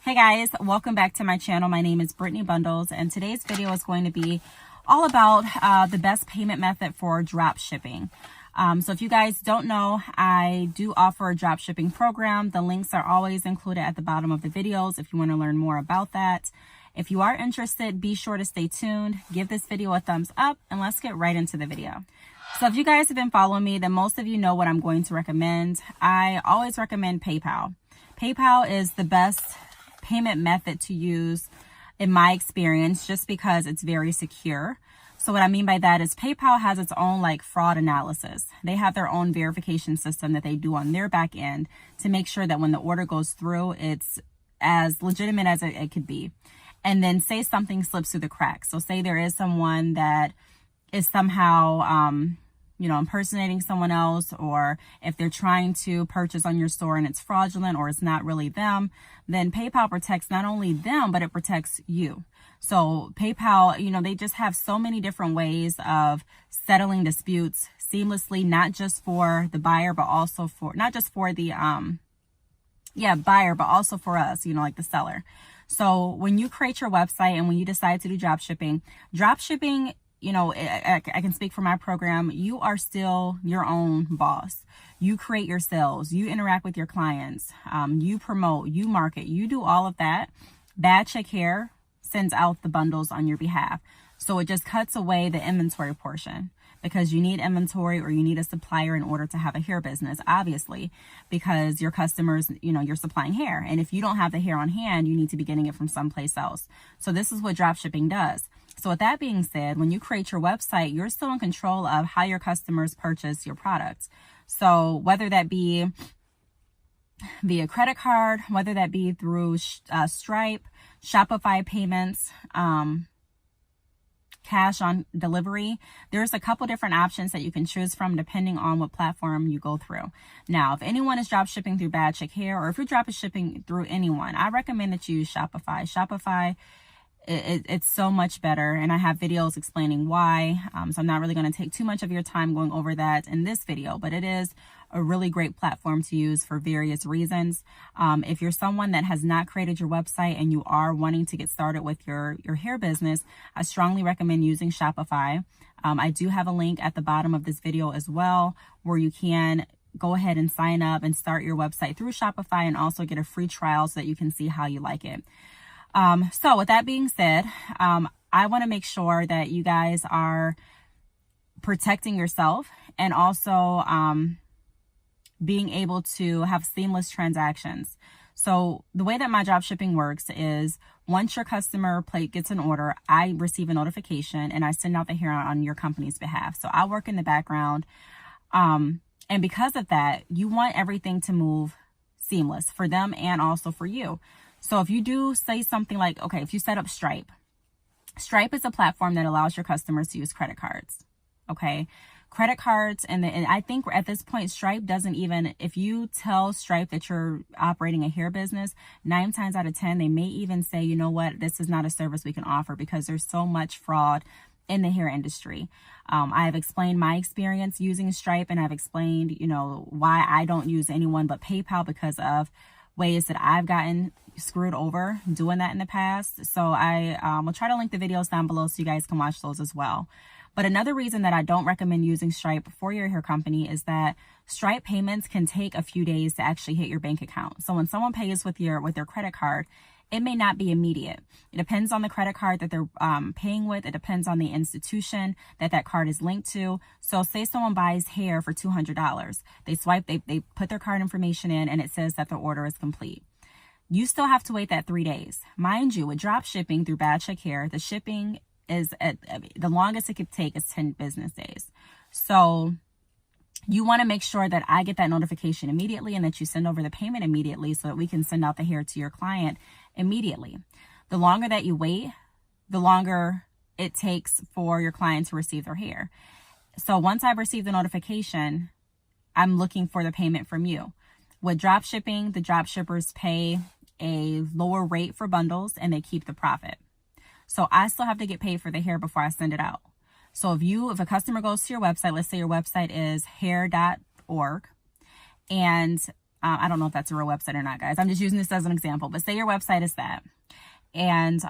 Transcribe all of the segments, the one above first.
Hey guys, welcome back to my channel. My name is Brittney Bundles, and today's video is going to be all about the best payment method for drop shipping. So if you guys don't know, I do offer a drop shipping program. The links are always included at the bottom of the videos if you want to learn more about that. If you are interested, be sure to stay tuned, give this video a thumbs up, and let's get right into the video. So if you guys have been following me, then most of you know what I'm going to recommend. I always recommend PayPal. PayPal is the best payment method to use in my experience, just because it's very secure. So what I mean by that is PayPal has its own fraud analysis. They have their own verification system that they do on their back end to make sure that when the order goes through, it's as legitimate as it could be. And then say something slips through the cracks. So say there is someone that is somehow impersonating someone else, or if they're trying to purchase on your store and it's fraudulent or it's not really them, then PayPal protects not only them, but it protects you. So PayPal, they just have so many different ways of settling disputes seamlessly, not just for the buyer, but also for, not just for the, buyer, but also for us, the seller. So when you create your website and when you decide to do drop shipping, I can speak for my program. You are still your own boss. You create your sales, you interact with your clients, you promote, you market, you do all of that. Bad Chick Hair sends out the bundles on your behalf. So it just cuts away the inventory portion, because you need inventory or you need a supplier in order to have a hair business, obviously, because your customers, you're supplying hair. And if you don't have the hair on hand, you need to be getting it from someplace else. So this is what drop shipping does. So with that being said, when you create your website, you're still in control of how your customers purchase your products. So whether that be via credit card, whether that be through Stripe, Shopify payments, cash on delivery, there's a couple different options that you can choose from depending on what platform you go through. Now, if anyone is drop shipping through Bad Chick Hair, or if you're drop shipping through anyone, I recommend that you use Shopify. Shopify, it's so much better, and I have videos explaining why. So I'm not really going to take too much of your time going over that in this video, but it is a really great platform to use for various reasons. If you're someone that has not created your website and you are wanting to get started with your hair business, I strongly recommend using Shopify. I do have a link at the bottom of this video as well, where you can go ahead and sign up and start your website through Shopify, and also get a free trial so that you can see how you like it. So with that being said, I want to make sure that you guys are protecting yourself and also being able to have seamless transactions. So the way that my drop shipping works is, once your customer gets an order, I receive a notification and I send out the hair on your company's behalf. So I work in the background. And because of that, you want everything to move seamless for them and also for you. So if you do say something like, okay, if you set up Stripe is a platform that allows your customers to use credit cards. Okay. Credit cards. And I think at this point, Stripe doesn't even, if you tell Stripe that you're operating a hair business, 9 times out of 10, they may even say, you know what, this is not a service we can offer, because there's so much fraud in the hair industry. I have explained my experience using Stripe, and I've explained, why I don't use anyone but PayPal, because of ways that I've gotten screwed over doing that in the past. So I will try to link the videos down below so you guys can watch those as well. But another reason that I don't recommend using Stripe for your hair company is that Stripe payments can take a few days to actually hit your bank account. So when someone pays with their credit card, it may not be immediate. It depends on the credit card that they're paying with. It depends on the institution that card is linked to. So say someone buys hair for $200. They swipe, they put their card information in, and it says that the order is complete. You still have to wait that 3 days. Mind you, with drop shipping through Bad Chick Hair, the shipping is the longest it could take is 10 business days. So you want to make sure that I get that notification immediately, and that you send over the payment immediately, so that we can send out the hair to your client immediately. The longer that you wait, the longer it takes for your client to receive their hair. So once I've received the notification, I'm looking for the payment from you. With drop shipping, the drop shippers pay a lower rate for bundles, and they keep the profit. So I still have to get paid for the hair before I send it out. So if a customer goes to your website, let's say your website is hair.org, and I don't know if that's a real website or not, guys. I'm just using this as an example, but say your website is that. And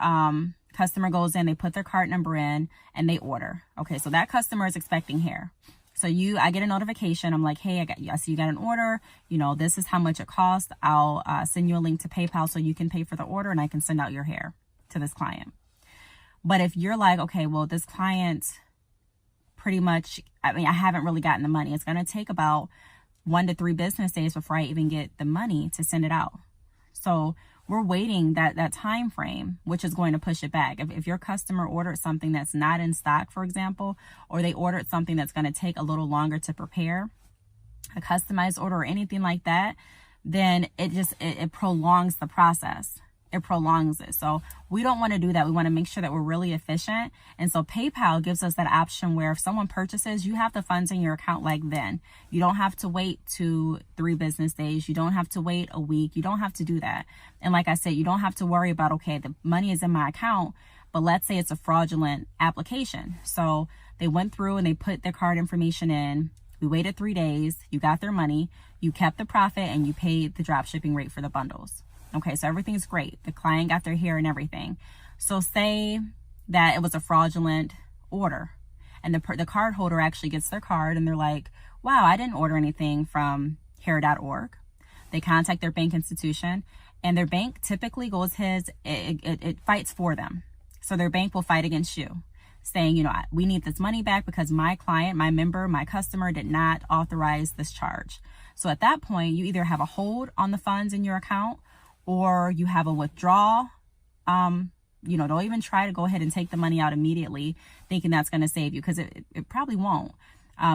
customer goes in, they put their cart number in, and they order. Okay, so that customer is expecting hair. So I get a notification. I'm like, hey, I see you got an order. You know, this is how much it costs. I'll send you a link to PayPal so you can pay for the order and I can send out your hair to this client. But if you're like, okay, well, this client pretty much, I haven't really gotten the money. It's going to take about 1 to 3 business days before I even get the money to send it out. So we're waiting that time frame, which is going to push it back. If your customer ordered something that's not in stock, for example, or they ordered something that's going to take a little longer to prepare, a customized order or anything like that, then it prolongs the process. It prolongs it. So we don't want to do that. We want to make sure that we're really efficient. And so PayPal gives us that option where if someone purchases, you have the funds in your account like then. You don't have to wait 2-3 business days. You don't have to wait a week. You don't have to do that. And like I said, you don't have to worry about, okay, the money is in my account, but let's say it's a fraudulent application. So they went through and they put their card information in. We waited 3 days. You got their money. You kept the profit and you paid the drop shipping rate for the bundles. Okay, so everything's great. The client got their hair and everything. So say that it was a fraudulent order and the card holder actually gets their card and they're like, wow, I didn't order anything from hair.org. They contact their bank institution and their bank typically goes it fights for them. So their bank will fight against you saying, you know, we need this money back because my client, my member, my customer did not authorize this charge. So at that point, you either have a hold on the funds in your account or you have a withdrawal. You know, don't even try to go ahead and take the money out immediately thinking that's going to save you because it probably won't.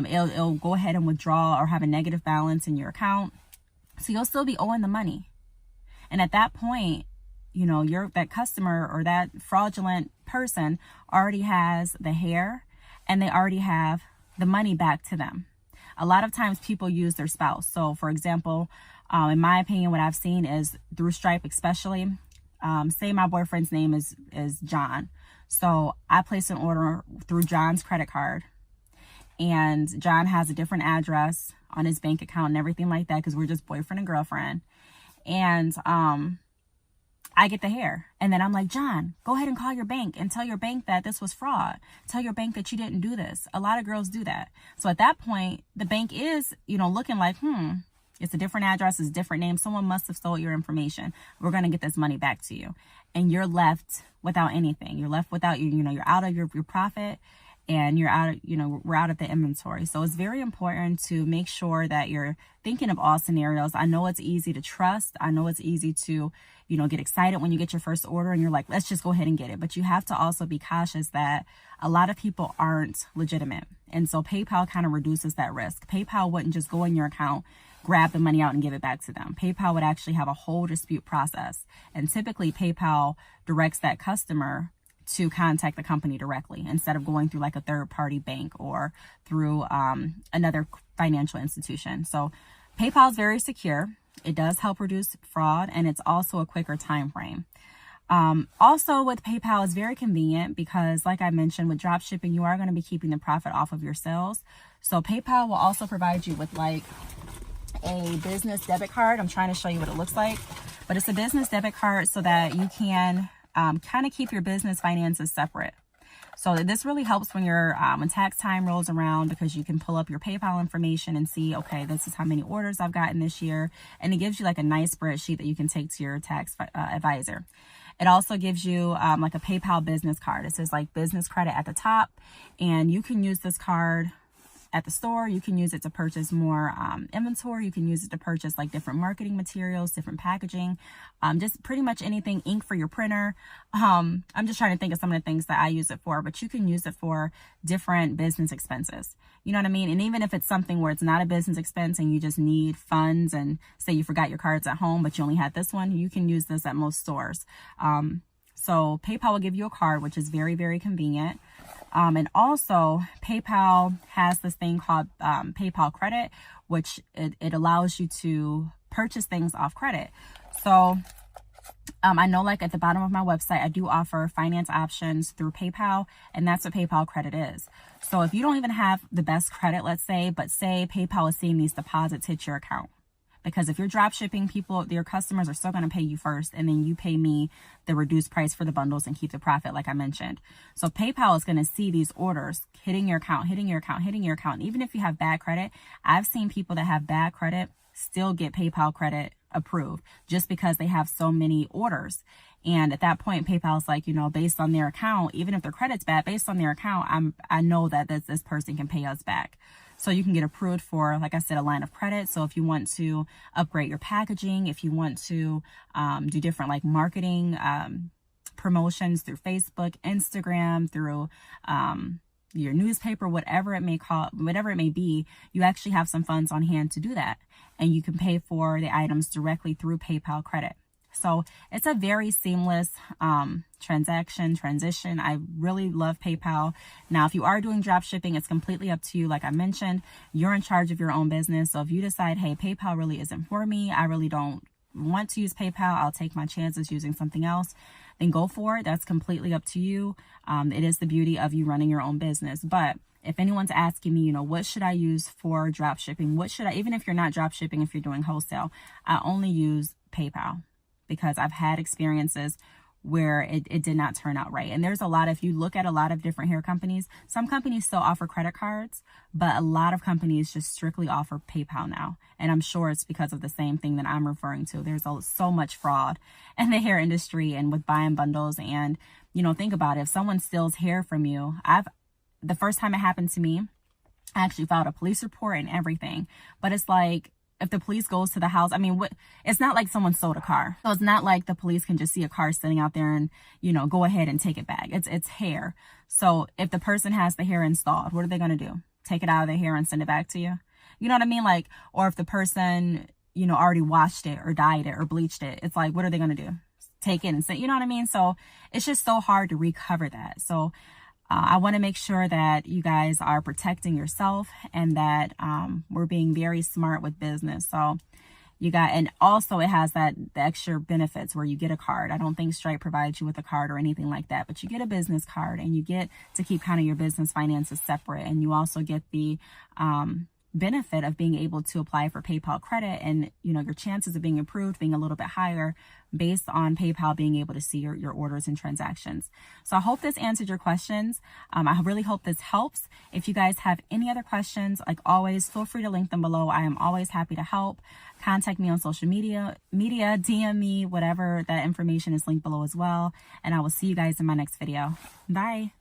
It'll go ahead and withdraw or have a negative balance in your account. So you'll still be owing the money. And at that point, you know, that customer or that fraudulent person already has the hair and they already have the money back to them. A lot of times people use their spouse. So for example, in my opinion, what I've seen is through Stripe, especially, say my boyfriend's name is John. So I place an order through John's credit card and John has a different address on his bank account and everything like that because we're just boyfriend and girlfriend. And I get the hair and then I'm like, John, go ahead and call your bank and tell your bank that this was fraud. Tell your bank that you didn't do this. A lot of girls do that. So at that point, the bank is, you know, looking like, it's a different address, it's a different name. Someone must have stole your information. We're going to get this money back to you. And you're left without anything. You're left without, you know, you're out of your profit and you're out of, you know, we're out of the inventory. So it's very important to make sure that you're thinking of all scenarios. I know it's easy to trust. I know it's easy to, you know, get excited when you get your first order and you're like, let's just go ahead and get it. But you have to also be cautious that a lot of people aren't legitimate. And so PayPal kind of reduces that risk. PayPal wouldn't just go in your account, grab the money out and give it back to them. PayPal would actually have a whole dispute process. And typically PayPal directs that customer to contact the company directly instead of going through like a third party bank or through another financial institution. So PayPal is very secure. It does help reduce fraud and it's also a quicker time frame. Also with PayPal is very convenient because like I mentioned with drop shipping, you are going to be keeping the profit off of your sales. So PayPal will also provide you with like a business debit card. I'm trying to show you what it looks like, but it's a business debit card so that you can kind of keep your business finances separate. So this really helps when when tax time rolls around because you can pull up your PayPal information and see, okay, this is how many orders I've gotten this year. And it gives you like a nice spreadsheet that you can take to your tax advisor. It also gives you like a PayPal business card. It says like business credit at the top and you can use this card at the store. You can use it to purchase more inventory. You can use it to purchase like different marketing materials, different packaging, just pretty much anything, ink for your printer. I'm just trying to think of some of the things that I use it for, but you can use it for different business expenses. You know what I mean? And even if it's something where it's not a business expense and you just need funds and say you forgot your cards at home, but you only had this one, you can use this at most stores. So PayPal will give you a card, which is very, very convenient. And also PayPal has this thing called PayPal credit, which it allows you to purchase things off credit. So I know like at the bottom of my website, I do offer finance options through PayPal, and that's what PayPal credit is. So if you don't even have the best credit, let's say, but say PayPal is seeing these deposits hit your account Because if you're drop shipping, people, your customers are still going to pay you first, and then you pay me the reduced price for the bundles and keep the profit, like I mentioned. So PayPal is going to see these orders hitting your account, hitting your account, hitting your account. And even if you have bad credit, I've seen people that have bad credit still get PayPal credit approved just because they have so many orders. And at that point, PayPal's like, you know, based on their account, even if their credit's bad, based on their account, I know that this person can pay us back. So you can get approved for, like I said, a line of credit. So if you want to upgrade your packaging, if you want to do different like marketing promotions through Facebook, Instagram, through your newspaper, whatever it may be, you actually have some funds on hand to do that. And you can pay for the items directly through PayPal credit. So it's a very seamless transition. I really love PayPal. Now, if you are doing drop shipping, it's completely up to you. Like I mentioned, you're in charge of your own business. So if you decide, hey, PayPal really isn't for me, I really don't want to use PayPal, I'll take my chances using something else, then go for it. That's completely up to you. It is the beauty of you running your own business. But if anyone's asking me, you know, what should I use for drop shipping? What should I, even if you're not drop shipping, if you're doing wholesale, I only use PayPal, because I've had experiences where it did not turn out right. And there's a lot, if you look at a lot of different hair companies, some companies still offer credit cards, but a lot of companies just strictly offer PayPal now. And I'm sure it's because of the same thing that I'm referring to. There's so much fraud in the hair industry and with buying bundles. And, you know, think about it. If someone steals hair from you, the first time it happened to me, I actually filed a police report and everything. But it's like, if the police goes to the house, I mean, it's not like someone stole a car. So it's not like the police can just see a car sitting out there and, you know, go ahead and take it back. It's hair. So if the person has the hair installed, what are they going to do? Take it out of their hair and send it back to you? You know what I mean? Like, or if the person, you know, already washed it or dyed it or bleached it, it's like, what are they going to do? Take it and send, you know what I mean? So it's just so hard to recover that. So I want to make sure that you guys are protecting yourself and that we're being very smart with business. So and also it has the extra benefits where you get a card. I don't think Stripe provides you with a card or anything like that, but you get a business card and you get to keep kind of your business finances separate. And you also get the benefit of being able to apply for PayPal credit, and, you know, your chances of being approved being a little bit higher based on PayPal being able to see your orders and transactions. So I hope this answered your questions. I really hope this helps. If you guys have any other questions, like always, feel free to link them below. I am always happy to help. Contact me on social media, DM me, whatever. That information is linked below as well. And I will see you guys in my next video. Bye.